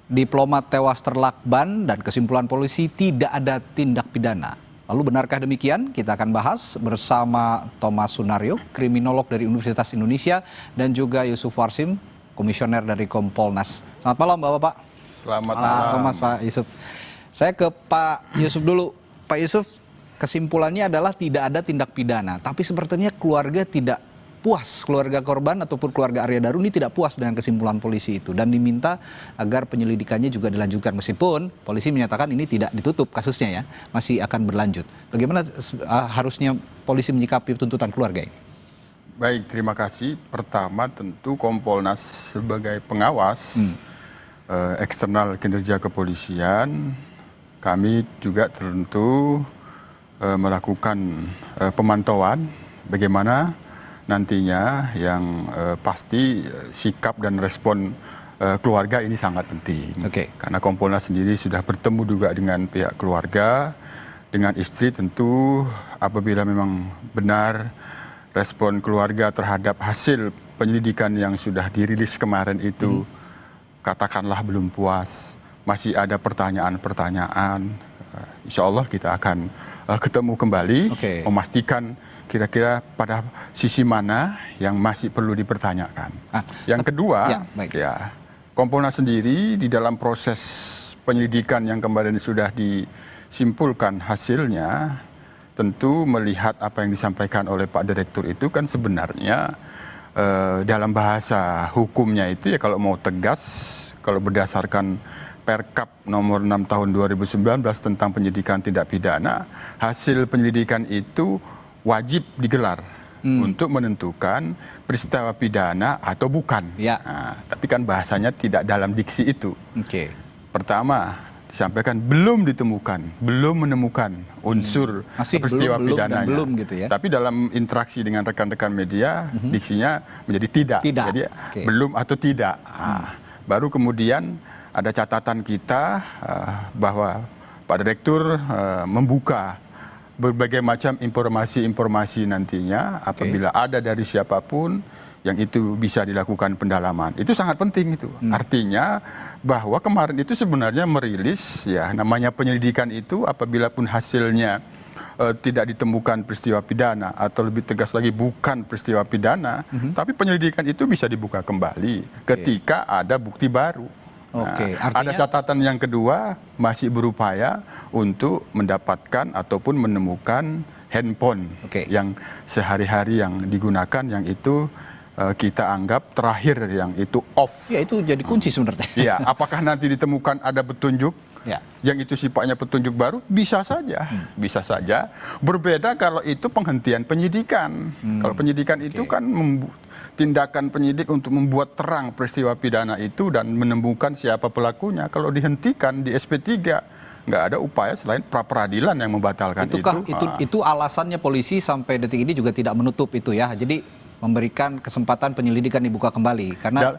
Diplomat tewas terlakban dan kesimpulan polisi tidak ada tindak pidana. Lalu benarkah demikian? Kita akan bahas bersama Thomas Sunario, kriminolog dari Universitas Indonesia, dan juga Yusuf Warsim, komisioner dari Kompolnas. Selamat malam Bapak-Bapak. Selamat malam. Thomas, Pak Yusuf. Saya ke Pak Yusuf dulu. Pak Yusuf, kesimpulannya adalah tidak ada tindak pidana. Tapi sepertinya keluarga tidak puas, keluarga korban ataupun keluarga Arya Daru ini tidak puas dengan kesimpulan polisi itu dan diminta agar penyelidikannya juga dilanjutkan, meskipun polisi menyatakan ini tidak ditutup kasusnya ya, masih akan berlanjut. Bagaimana harusnya polisi menyikapi tuntutan keluarga ini? Baik, terima kasih. Pertama tentu Kompolnas sebagai pengawas eksternal kinerja kepolisian, kami juga tentu melakukan pemantauan bagaimana nantinya yang pasti sikap dan respon keluarga ini sangat penting. Karena Kompolnas sendiri sudah bertemu juga dengan pihak keluarga, dengan istri tentu apabila memang benar respon keluarga terhadap hasil penyelidikan yang sudah dirilis kemarin itu katakanlah belum puas, masih ada pertanyaan-pertanyaan, insya Allah kita akan ketemu kembali, memastikan kira-kira pada sisi mana yang masih perlu dipertanyakan. Yang kedua, Kompolnas sendiri di dalam proses penyelidikan yang kemarin sudah disimpulkan hasilnya, tentu melihat apa yang disampaikan oleh Pak Direktur itu kan sebenarnya dalam bahasa hukumnya itu ya kalau mau tegas, kalau berdasarkan Perkap nomor 6 tahun 2019 tentang penyidikan tindak pidana, hasil penyelidikan itu wajib digelar untuk menentukan peristiwa pidana atau bukan. Tapi kan bahasanya tidak dalam diksi itu. Pertama, disampaikan belum menemukan unsur peristiwa pidananya. Gitu ya. Tapi dalam interaksi dengan rekan-rekan media, diksinya menjadi tidak. Jadi belum atau tidak. Baru kemudian ada catatan kita bahwa Pak Direktur membuka berbagai macam informasi-informasi nantinya apabila ada dari siapapun yang itu bisa dilakukan pendalaman. Itu sangat penting itu. Artinya bahwa kemarin itu sebenarnya merilis ya namanya penyelidikan itu apabila pun hasilnya tidak ditemukan peristiwa pidana atau lebih tegas lagi bukan peristiwa pidana, tapi penyelidikan itu bisa dibuka kembali ketika ada bukti baru. Ada catatan yang kedua, masih berupaya untuk mendapatkan ataupun menemukan handphone yang sehari-hari yang digunakan, yang itu kita anggap terakhir yang itu off. Ya, itu jadi kunci sebenarnya. Ya, apakah nanti ditemukan ada petunjuk yang itu sifatnya petunjuk baru? Bisa saja, bisa saja. Berbeda kalau itu penghentian penyidikan. Kalau penyidikan itu kan tindakan penyidik untuk membuat terang peristiwa pidana itu dan menemukan siapa pelakunya. Kalau dihentikan di SP3, nggak ada upaya selain pra-peradilan yang membatalkan itu alasannya polisi sampai detik ini juga tidak menutup itu ya. Jadi memberikan kesempatan penyelidikan dibuka kembali karena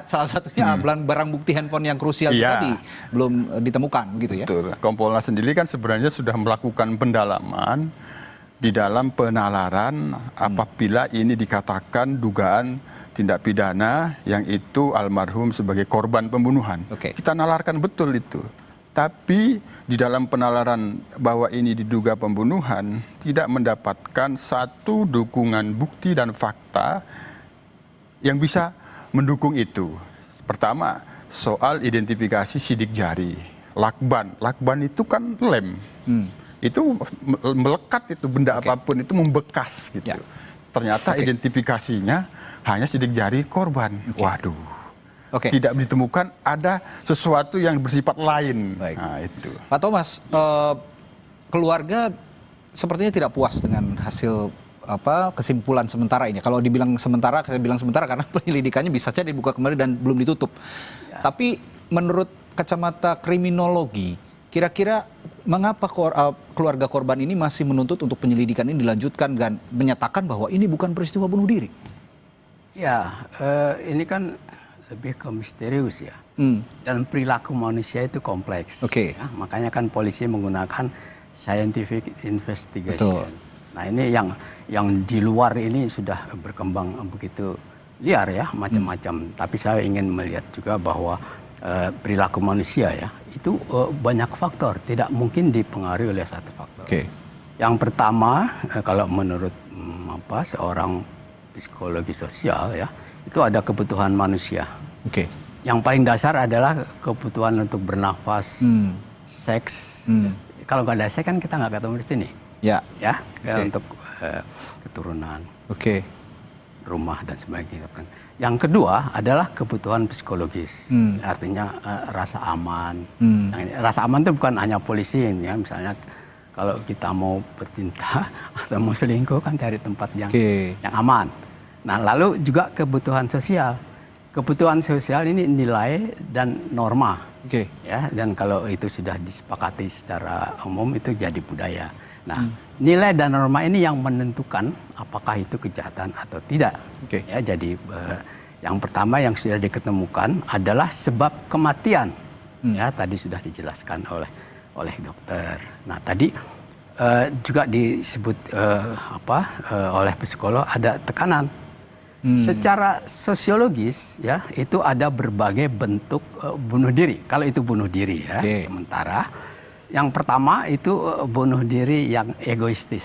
salah satunya barang bukti handphone yang krusial tadi belum ditemukan gitu ya. Betul. Kompolnas sendiri kan sebenarnya sudah melakukan pendalaman di dalam penalaran apabila ini dikatakan dugaan tindak pidana yang itu almarhum sebagai korban pembunuhan. Kita nalarkan betul itu. Tapi di dalam penalaran bahwa ini diduga pembunuhan tidak mendapatkan satu dukungan bukti dan fakta yang bisa mendukung itu. Pertama, soal identifikasi sidik jari. Lakban itu kan lem. Itu melekat itu benda apapun itu membekas gitu. Ternyata identifikasinya hanya sidik jari korban. Waduh. Tidak ditemukan ada sesuatu yang bersifat lain. Nah, itu. Pak Thomas, keluarga sepertinya tidak puas dengan hasil kesimpulan sementara ini. Kalau dibilang sementara, saya bilang sementara karena penyelidikannya bisa saja dibuka kembali dan belum ditutup. Tapi menurut kacamata kriminologi, kira-kira mengapa keluarga korban ini masih menuntut untuk penyelidikan ini dilanjutkan dan menyatakan bahwa ini bukan peristiwa bunuh diri? Ya, ini kan lebih ke misterius ya. Dan perilaku manusia itu kompleks. Ya, makanya kan polisi menggunakan scientific investigation. Nah ini yang di luar ini sudah berkembang begitu liar ya, macam-macam. Tapi saya ingin melihat juga bahwa perilaku manusia ya, itu banyak faktor, tidak mungkin dipengaruhi oleh satu faktor. Yang pertama, kalau menurut seorang psikologi sosial ya, itu ada kebutuhan manusia. Yang paling dasar adalah kebutuhan untuk bernafas, seks. Kalau nggak ada seks kan kita nggak ketemu di sini. Untuk keturunan, rumah dan sebagainya. Yang kedua adalah kebutuhan psikologis, artinya rasa aman. Rasa aman itu bukan hanya polisi ya, misalnya kalau kita mau bercinta atau mau selingkuh kan cari tempat yang aman. Nah, lalu juga kebutuhan sosial. Kebutuhan sosial ini nilai dan norma. Ya, dan kalau itu sudah disepakati secara umum itu jadi budaya. Nah, nilai dan norma ini yang menentukan apakah itu kejahatan atau tidak. Ya, jadi yang pertama yang sudah diketemukan adalah sebab kematian. Ya, tadi sudah dijelaskan oleh dokter. Nah, tadi juga disebut oleh psikolog ada tekanan. Secara sosiologis ya, itu ada berbagai bentuk bunuh diri. Kalau itu bunuh diri ya, sementara yang pertama itu bunuh diri yang egoistis.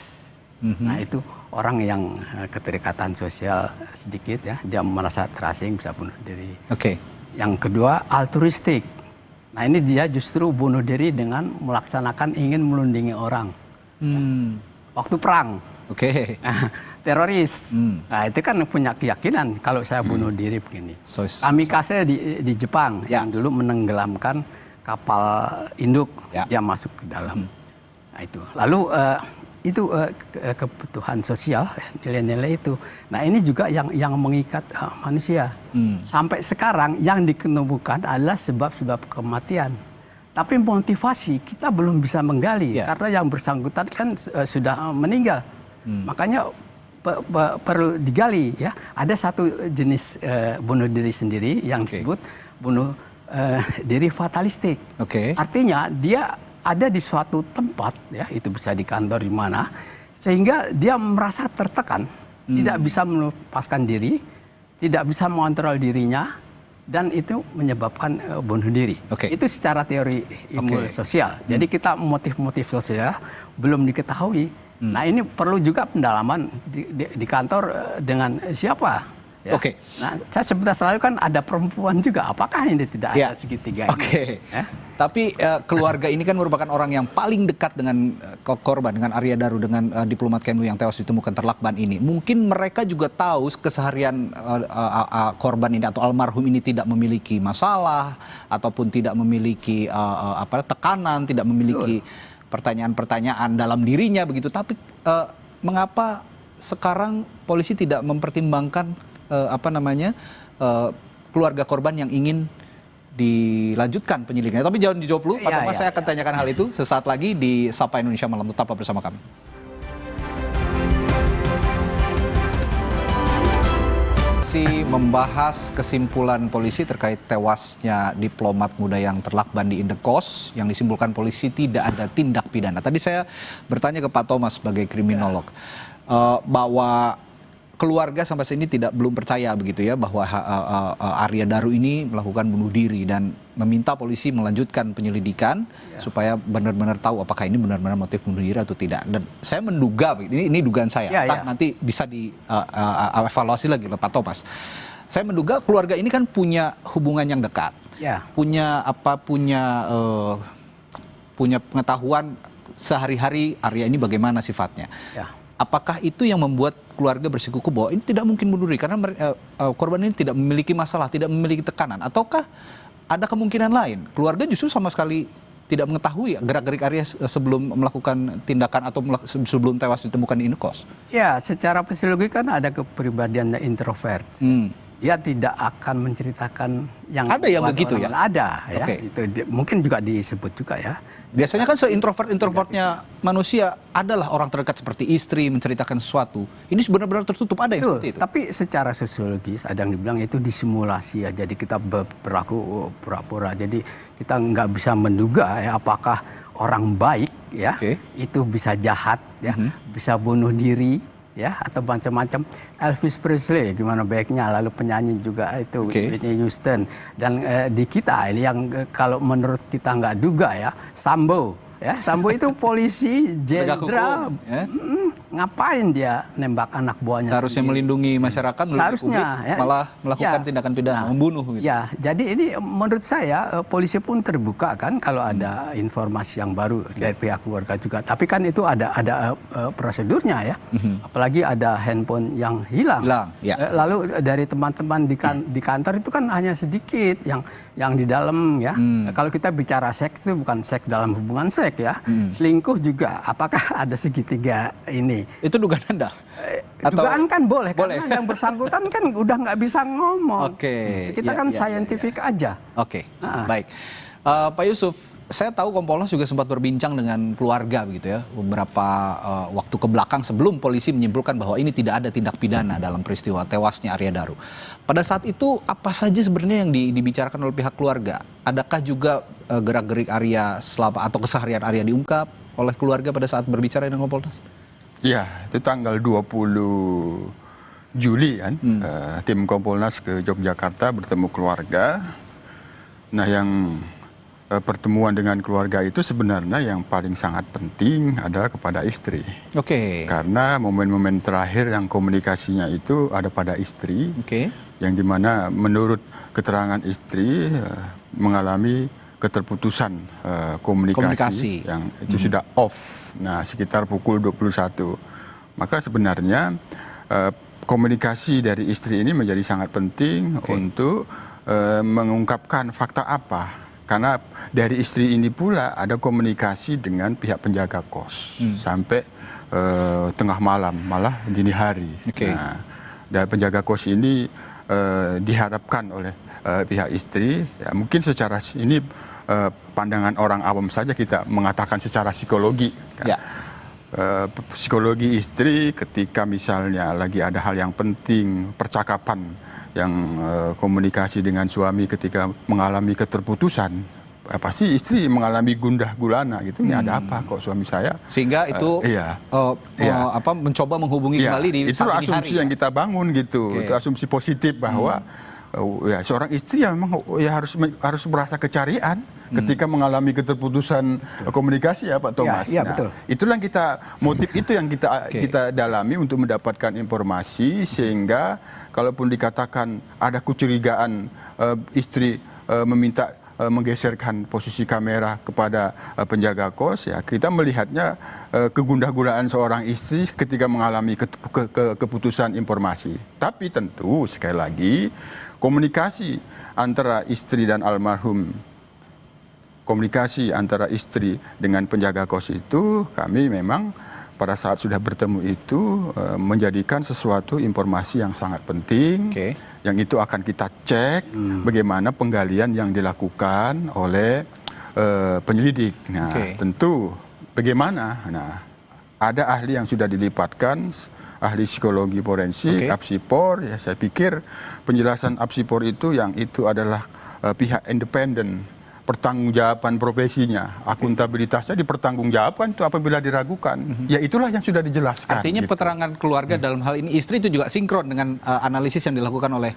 Nah, itu orang yang keterikatan sosial sedikit ya, dia merasa terasing bisa bunuh diri. Yang kedua altruistik. Nah, ini dia justru bunuh diri dengan melaksanakan ingin melindungi orang. Waktu perang. Teroris. Nah, itu kan punya keyakinan kalau saya bunuh diri begini. Kamikaze di Jepang yang dulu menenggelamkan kapal induk, dia masuk ke dalam. Nah, itu. Lalu itu kebutuhan sosial, nilai-nilai itu. Nah, ini juga yang mengikat manusia. Sampai sekarang yang diketemukan adalah sebab-sebab kematian. Tapi motivasi kita belum bisa menggali karena yang bersangkutan kan sudah meninggal. Makanya perlu digali ya. Ada satu jenis bunuh diri sendiri yang disebut bunuh diri fatalistik. Artinya dia ada di suatu tempat ya, itu bisa di kantor di mana, sehingga dia merasa tertekan, tidak bisa melepaskan diri, tidak bisa mengontrol dirinya, dan itu menyebabkan bunuh diri. Itu secara teori ilmu sosial. Jadi kita motif-motif sosial belum diketahui. Nah, ini perlu juga pendalaman di kantor dengan siapa. Ya. Nah, saya sebentar selalu kan ada perempuan juga. Apakah ini tidak ada segitiga ini? Tapi keluarga ini kan merupakan orang yang paling dekat dengan korban, dengan Arya Daru, dengan diplomat Kemlu yang tewas ditemukan terlakban ini. Mungkin mereka juga tahu keseharian korban ini atau almarhum ini tidak memiliki masalah ataupun tidak memiliki tekanan, tidak memiliki pertanyaan-pertanyaan dalam dirinya begitu. Tapi mengapa sekarang polisi tidak mempertimbangkan keluarga korban yang ingin dilanjutkan penyelidikannya? Tapi jangan dijawab dulu, Pak Thomas. Saya akan tanyakan hal itu sesaat lagi di Sapa Indonesia Malam. Tetaplah bersama kami. Masih membahas kesimpulan polisi terkait tewasnya diplomat muda yang terlakban di Indekos, yang disimpulkan polisi tidak ada tindak pidana. Tadi saya bertanya ke Pak Thomas sebagai kriminolog bahwa keluarga sampai sini belum percaya begitu ya bahwa Arya Daru ini melakukan bunuh diri dan meminta polisi melanjutkan penyelidikan supaya benar-benar tahu apakah ini benar-benar motif bunuh diri atau tidak. Dan saya menduga, ini dugaan saya, nanti bisa dievaluasi lagi oleh Pak Thomas. Saya menduga keluarga ini kan punya hubungan yang dekat, punya pengetahuan sehari-hari Arya ini bagaimana sifatnya. Apakah itu yang membuat keluarga bersikukuh bahwa ini tidak mungkin bunuh diri karena korban ini tidak memiliki masalah, tidak memiliki tekanan? Ataukah ada kemungkinan lain? Keluarga justru sama sekali tidak mengetahui gerak-gerik Arya sebelum melakukan tindakan atau sebelum tewas ditemukan di Indekos? Ya, secara psikologi kan ada kepribadian introvert. Dia tidak akan menceritakan yang ada yang begitu ya? Ada ya. Itu mungkin juga disebut juga ya. Biasanya kan se-introvert-introvertnya manusia adalah orang terdekat seperti istri menceritakan sesuatu. Ini benar-benar tertutup, ada yang seperti itu. Tapi secara sosiologis ada yang dibilang itu disimulasi ya. Jadi kita berlaku pura-pura. Jadi kita nggak bisa menduga ya apakah orang baik ya itu bisa jahat ya, bisa bunuh diri ya atau macam-macam. Elvis Presley gimana baiknya, lalu penyanyi juga itu Whitney Houston, dan di kita ini yang kalau menurut kita nggak duga ya, Sambo itu polisi jenderal, ngapain dia nembak anak buahnya? Seharusnya melindungi masyarakat, seharusnya publik, malah melakukan tindakan pidana, membunuh gitu. Ya, jadi ini menurut saya polisi pun terbuka kan kalau ada informasi yang baru dari pihak keluarga juga. Tapi kan itu ada prosedurnya ya. Apalagi ada handphone yang hilang. Lalu dari teman-teman di kantor itu kan hanya sedikit yang di dalam ya. Kalau kita bicara seks itu bukan seks dalam hubungan seks ya. Selingkuh juga. Apakah ada segitiga ini? Itu dugaan Anda? Dugaan kan boleh, karena yang bersangkutan kan udah nggak bisa ngomong. Kita kan scientific aja. Baik. Pak Yusuf, saya tahu Kompolnas juga sempat berbincang dengan keluarga begitu ya, beberapa waktu ke belakang sebelum polisi menyimpulkan bahwa ini tidak ada tindak pidana dalam peristiwa tewasnya Arya Daru. Pada saat itu apa saja sebenarnya yang dibicarakan oleh pihak keluarga? Adakah juga gerak-gerik Arya atau keseharian Arya diungkap oleh keluarga pada saat berbicara dengan Kompolnas? Ya, itu tanggal 20 Juli kan, tim Kompolnas ke Yogyakarta bertemu keluarga. Nah, yang pertemuan dengan keluarga itu sebenarnya yang paling sangat penting adalah kepada istri. Karena momen-momen terakhir yang komunikasinya itu ada pada istri, yang dimana menurut keterangan istri mengalami keterputusan komunikasi yang itu sudah off. Nah, sekitar pukul 21. Maka sebenarnya komunikasi dari istri ini menjadi sangat penting untuk mengungkapkan fakta apa. Karena dari istri ini pula ada komunikasi dengan pihak penjaga kos sampai tengah malam, malah dini hari. Nah, dan penjaga kos ini diharapkan oleh pihak istri, ya mungkin secara ini pandangan orang awam saja kita mengatakan secara psikologi. Psikologi istri ketika misalnya lagi ada hal yang penting, percakapan yang komunikasi dengan suami ketika mengalami keterputusan, pasti istri mengalami gundah gulana gitu. Ini ada apa kok suami saya? Sehingga itu mencoba menghubungi kembali di itu asumsi yang kita bangun gitu. Itu asumsi positif bahwa seorang istri yang memang harus merasa kecarian ketika mengalami keterputusan komunikasi ya Pak Thomas. Betul. Itulah yang motif itu yang kita dalami untuk mendapatkan informasi, sehingga kalaupun dikatakan ada kecurigaan istri meminta menggeserkan posisi kamera kepada penjaga kos, ya kita melihatnya kegundah-gulaan seorang istri ketika mengalami keputusan informasi. Tapi tentu sekali lagi komunikasi antara istri dan almarhum, komunikasi antara istri dengan penjaga kos itu kami memang pada saat sudah bertemu itu menjadikan sesuatu informasi yang sangat penting, yang itu akan kita cek bagaimana penggalian yang dilakukan oleh penyelidik. Nah, tentu bagaimana? Nah, ada ahli yang sudah dilipatkan, ahli psikologi forensik, Apsipor. Ya, saya pikir penjelasan Apsipor itu yang itu adalah pihak independen. Pertanggungjawaban profesinya, akuntabilitasnya dipertanggungjawabkan itu apabila diragukan. Ya itulah yang sudah dijelaskan. Artinya keterangan keluarga dalam hal ini istri itu juga sinkron dengan analisis yang dilakukan oleh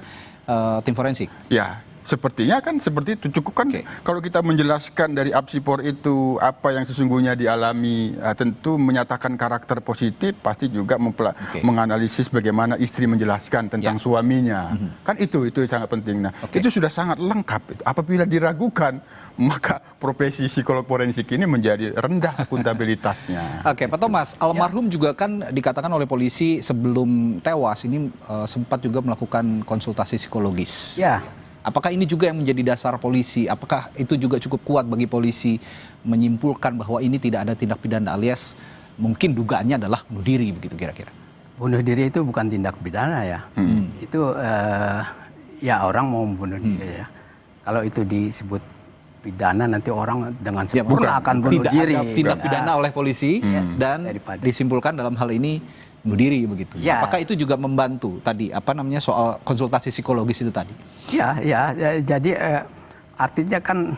tim forensik. Ya, sepertinya kan seperti itu. Cukup kan kalau kita menjelaskan dari Apsipor itu apa yang sesungguhnya dialami, tentu menyatakan karakter positif, pasti juga menganalisis bagaimana istri menjelaskan tentang suaminya. Kan itu sangat penting. Nah, itu sudah sangat lengkap. Apabila diragukan, maka profesi psikolog forensik ini menjadi rendah akuntabilitasnya. Pak Thomas, almarhum juga kan dikatakan oleh polisi sebelum tewas ini sempat juga melakukan konsultasi psikologis. Apakah ini juga yang menjadi dasar polisi? Apakah itu juga cukup kuat bagi polisi menyimpulkan bahwa ini tidak ada tindak pidana, alias mungkin dugaannya adalah bunuh diri begitu kira-kira? Bunuh diri itu bukan tindak pidana ya. Itu ya orang mau membunuh diri ya. Kalau itu disebut pidana nanti orang dengan sempurna akan bunuh diri. Tidak ada tindak pidana oleh polisi dan disimpulkan dalam hal ini bunuh diri begitu. Apakah itu juga membantu tadi soal konsultasi psikologis itu tadi? Jadi artinya kan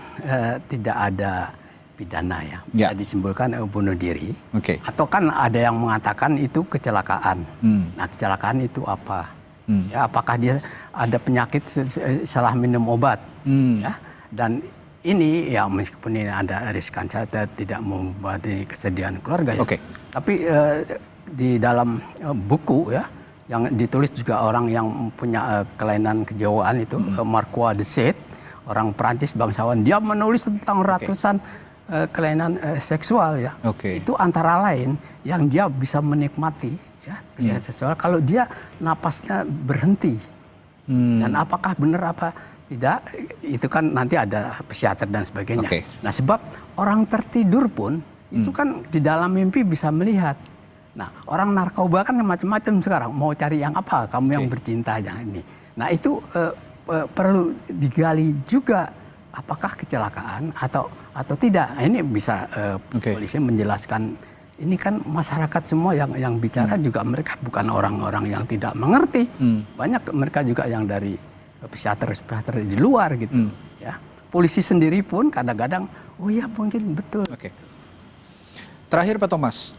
tidak ada pidana ya. Bisa disimpulkan bunuh diri. Atau kan ada yang mengatakan itu kecelakaan. Nah, kecelakaan itu apa? Ya, apakah dia ada penyakit salah minum obat? Ya. Dan ini ya meskipun ini ada riskan, saya tidak membuat kesedihan keluarga ya. Tapi di dalam buku ya yang ditulis juga orang yang punya kelainan kejiwaan itu, Marquis de Sade, orang Perancis bangsawan, dia menulis tentang ratusan kelainan seksual ya. Itu antara lain yang dia bisa menikmati ya kelainan seksual kalau dia napasnya berhenti. Dan apakah benar apa tidak, itu kan nanti ada psikiater dan sebagainya. Nah, sebab orang tertidur pun itu kan di dalam mimpi bisa melihat. Nah, orang narkoba kan macam-macam sekarang. Mau cari yang apa? Kamu yang bercinta yang ini. Nah, itu perlu digali juga. Apakah kecelakaan atau tidak? Nah, ini bisa polisi menjelaskan. Ini kan masyarakat semua yang bicara juga mereka bukan orang-orang yang tidak mengerti. Banyak mereka juga yang dari psikiater di luar gitu. Ya, polisi sendiri pun kadang-kadang, oh ya mungkin betul. Terakhir Pak Thomas,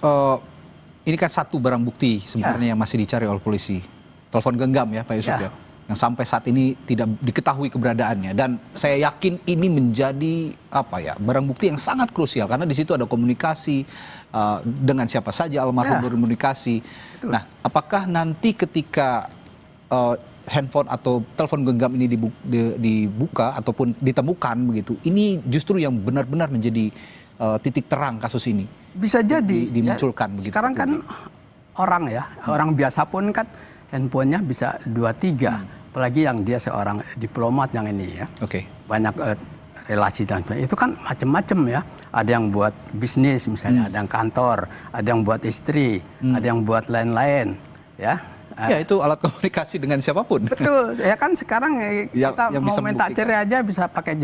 ini kan satu barang bukti sebenarnya yang masih dicari oleh polisi. Telepon genggam ya Pak Yusuf ya. Yang sampai saat ini tidak diketahui keberadaannya, dan saya yakin ini menjadi barang bukti yang sangat krusial karena di situ ada komunikasi dengan siapa saja almarhum berkomunikasi. Nah, apakah nanti ketika handphone atau telepon genggam ini dibuka ataupun ditemukan begitu, ini justru yang benar-benar menjadi titik terang kasus ini? Bisa jadi dimunculkan begitu. Sekarang kan orang biasa pun kan handphonenya bisa 2-3. Apalagi yang dia seorang diplomat yang ini ya. Banyak relasi dan sebagainya. Itu kan macam-macam ya. Ada yang buat bisnis misalnya, ada yang kantor, ada yang buat istri, ada yang buat lain-lain ya. Ya, itu alat komunikasi dengan siapapun. Betul. Ya kan sekarang kita yang mau minta cerai aja bisa pakai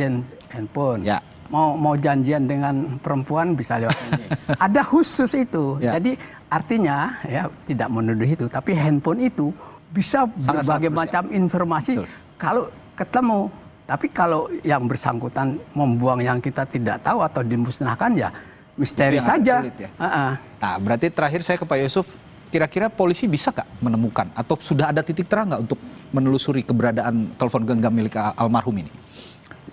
handphone. Ya. Mau janjian dengan perempuan bisa lewat ini. Ada khusus itu. Jadi artinya ya tidak menuduh itu, tapi handphone itu bisa berbagai macam informasi kalau ketemu. Tapi kalau yang bersangkutan membuang yang kita tidak tahu atau dimusnahkan ya misteri saja. Sulit, ya? Nah, berarti terakhir saya ke Pak Yusuf, kira-kira polisi bisa nggak menemukan atau sudah ada titik terang nggak untuk menelusuri keberadaan telepon genggam milik almarhum ini?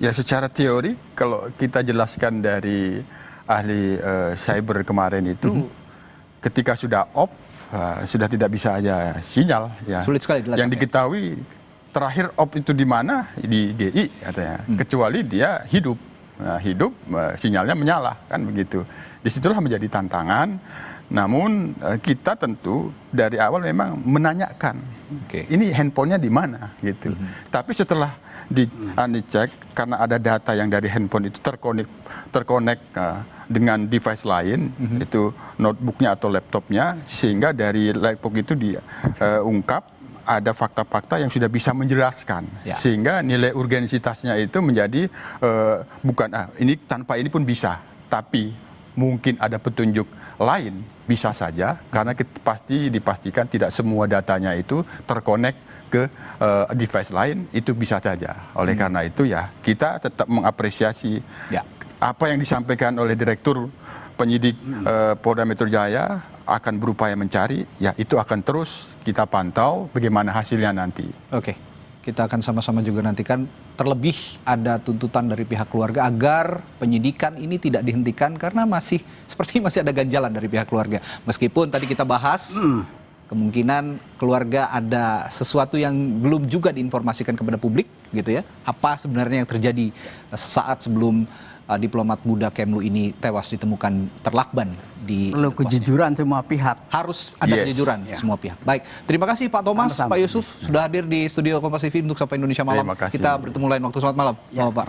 Ya, secara teori kalau kita jelaskan dari ahli cyber kemarin itu, ketika sudah off, sudah tidak bisa aja sinyal. Ya. Sulit sekali dilacak. Yang diketahui terakhir off itu di mana? Di GI katanya. Kecuali dia hidup. Nah, hidup sinyalnya menyala kan begitu. Disitulah menjadi tantangan. Namun kita tentu dari awal memang menanyakan, ini handphonenya di mana gitu. Tapi setelah dicek karena ada data yang dari handphone itu terkonek dengan device lain, itu notebooknya atau laptopnya, sehingga dari laptop itu diungkap ada fakta-fakta yang sudah bisa menjelaskan, sehingga nilai urgensitasnya itu menjadi bukan ini tanpa ini pun bisa, tapi mungkin ada petunjuk lain bisa saja karena pasti dipastikan tidak semua datanya itu terkonek ke device lain, itu bisa saja. Oleh karena itu ya kita tetap mengapresiasi apa yang disampaikan oleh Direktur Penyidik Polda Metro Jaya akan berupaya mencari, ya itu akan terus kita pantau bagaimana hasilnya nanti. Kita akan sama-sama juga nantikan, terlebih ada tuntutan dari pihak keluarga agar penyidikan ini tidak dihentikan karena masih ada ganjalan dari pihak keluarga. Meskipun tadi kita bahas kemungkinan keluarga ada sesuatu yang belum juga diinformasikan kepada publik gitu ya. Apa sebenarnya yang terjadi sesaat sebelum diplomat muda Kemlu ini tewas ditemukan terlakban di perlu kejujuran semua pihak. Harus ada kejujuran semua pihak. Baik, terima kasih Pak Thomas, Pak Yusuf sudah hadir di studio Kompas TV untuk Sapa Indonesia Malam. Kita bertemu lain waktu. Selamat malam, Bapak.